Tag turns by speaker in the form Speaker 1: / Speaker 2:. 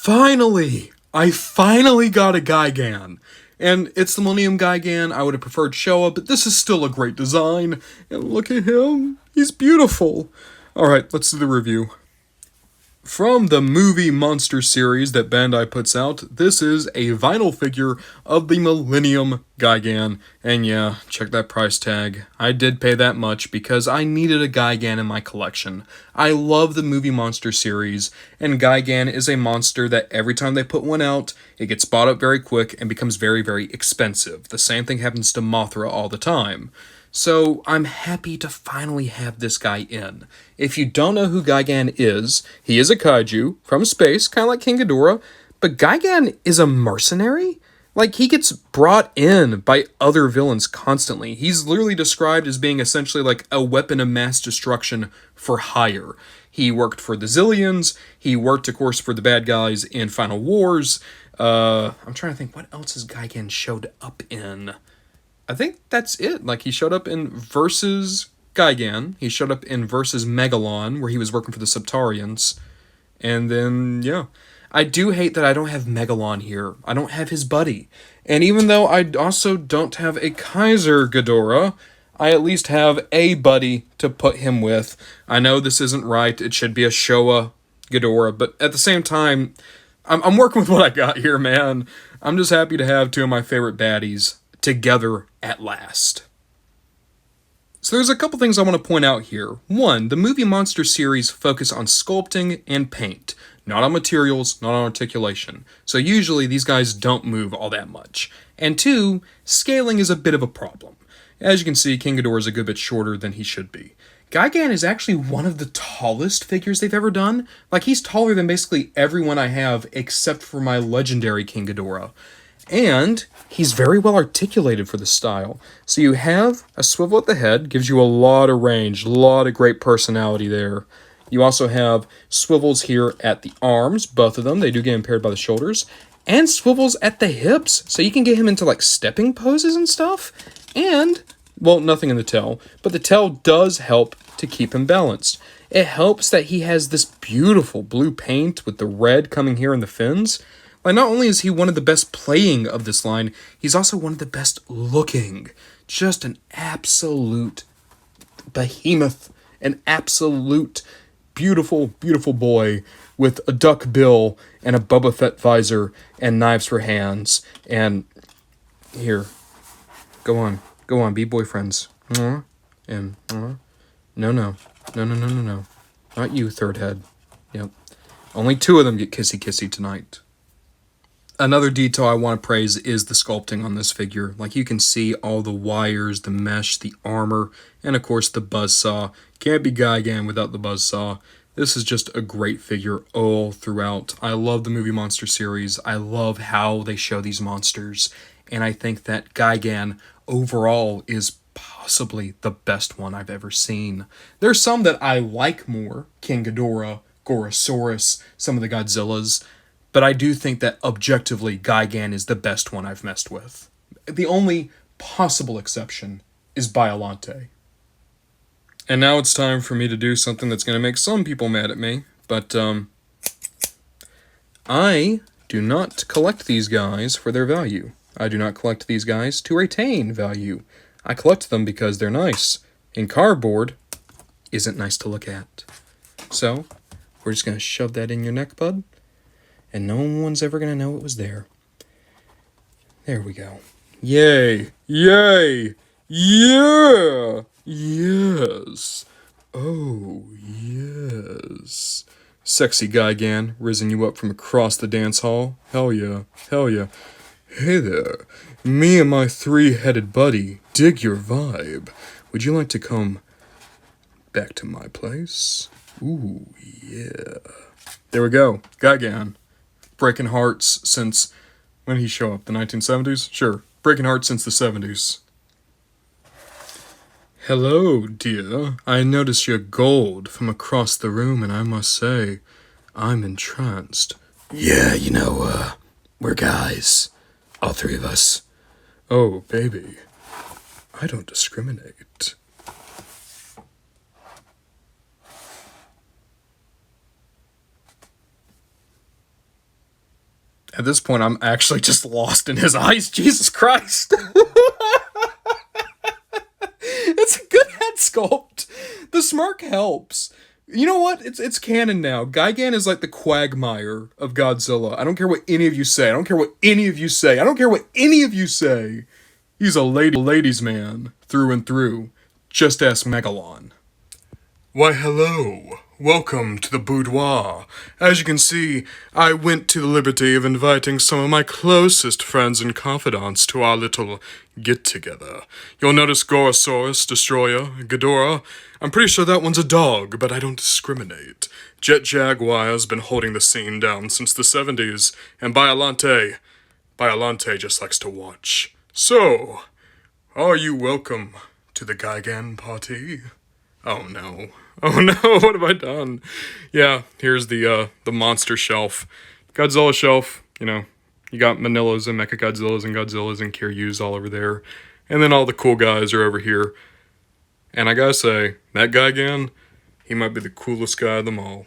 Speaker 1: Finally! I finally got a Gigan. And it's the Millennium Gigan. I would have preferred Showa, but this is still a great design. And look at him. He's beautiful. Alright, let's do the review. From the movie Monster series that Bandai puts out, this is a vinyl figure of the Millennium Gigan. And yeah, check that price tag. I did pay that much because I needed a Gigan in my collection. I love the movie Monster series, and Gigan is a monster that every time they put one out, it gets bought up very quick and becomes very, very expensive. The same thing happens to Mothra all the time. So I'm happy to finally have this guy in. If you don't know who Gigan is, he is a kaiju from space, kind of like King Ghidorah, but Gigan is a mercenary? Like, he gets brought in by other villains constantly. He's literally described as being essentially like a weapon of mass destruction for hire. He worked for the Zillions. He worked, of course, for the bad guys in Final Wars. I'm trying to think, what else has Gigan showed up in? I think that's it. Like, he showed up in Versus Gigan. He showed up in Versus Megalon, where he was working for the Septarians. And then, yeah. I do hate that I don't have Megalon here. I don't have his buddy. And even though I also don't have a Kaiser Ghidorah, I at least have a buddy to put him with. I know this isn't right. It should be a Showa Ghidorah. But at the same time, I'm working with what I got here, man. I'm just happy to have two of my favorite baddies together at last. So there's a couple things I want to point out here. One, the movie Monster series focus on sculpting and paint, not on materials, not on articulation. So usually these guys don't move all that much. And two, scaling is a bit of a problem. As you can see, King Ghidorah is a good bit shorter than he should be. Gigan is actually one of the tallest figures they've ever done. Like, he's taller than basically everyone I have except for my legendary King Ghidorah. And he's very well articulated for the style. So you have a swivel at the head, gives you a lot of range, a lot of great personality there. You also have swivels here at the arms, both of them. They do get impaired by the shoulders. And swivels at the hips, so you can get him into, like, stepping poses and stuff. And, well, nothing in the tail, but the tail does help to keep him balanced. It helps that he has this beautiful blue paint with the red coming here in the fins. Like, not only is he one of the best playing of this line, he's also one of the best looking. Just an absolute behemoth, an absolute beautiful, beautiful boy with a duck bill and a Boba Fett visor and knives for hands. And here, go on, be boyfriends. And no, not you, third head. Yep, only two of them get kissy tonight. Another detail I want to praise is the sculpting on this figure. Like, you can see all the wires, the mesh, the armor, and of course the buzzsaw. Can't be Gigan without the buzzsaw. This is just a great figure all throughout. I love the movie Monster series. I love how they show these monsters. And I think that Gigan overall is possibly the best one I've ever seen. There's some that I like more. King Ghidorah, Gorosaurus, some of the Godzillas. But I do think that objectively, Gigan is the best one I've messed with. The only possible exception is Biollante. And now it's time for me to do something that's going to make some people mad at me. But, I do not collect these guys for their value. I do not collect these guys to retain value. I collect them because they're nice. And cardboard isn't nice to look at. So, we're just going to shove that in your neck, bud. And no one's ever going to know it was there. There we go. Yay! Yay! Yeah! Yes! Oh, yes. Sexy Gigan, risen you up from across the dance hall. Hell yeah. Hell yeah. Hey there. Me and my three-headed buddy dig your vibe. Would you like to come back to my place? Ooh, yeah. There we go. Gigan. Breaking hearts since, when did he show up? The 1970s? Sure. Breaking hearts since the 70s. Hello, dear. I noticed your gold from across the room, and I must say, I'm entranced.
Speaker 2: Yeah, we're guys. All three of us.
Speaker 1: Oh, baby. I don't discriminate. At this point, I'm actually just lost in his eyes. Jesus Christ. It's a good head sculpt. The smirk helps. You know what? It's canon now. Gigan is like the Quagmire of Godzilla. I don't care what any of you say. I don't care what any of you say. I don't care what any of you say. He's a ladies' man through and through. Just ask Megalon. Why, hello. Welcome to the boudoir. As you can see, I went to the liberty of inviting some of my closest friends and confidants to our little get-together. You'll notice Gorosaurus, Destroyer, Ghidorah. I'm pretty sure that one's a dog, but I don't discriminate. Jet Jaguar's been holding the scene down since the 70s, and Biolante just likes to watch. So, are you welcome to the Gigan party? Oh no. Oh no, what have I done? Yeah, here's the monster shelf. Godzilla shelf, you got Manillas and Mechagodzillas and Godzillas and Kiryus all over there. And then all the cool guys are over here. And I gotta say, that Gigan, he might be the coolest guy of them all.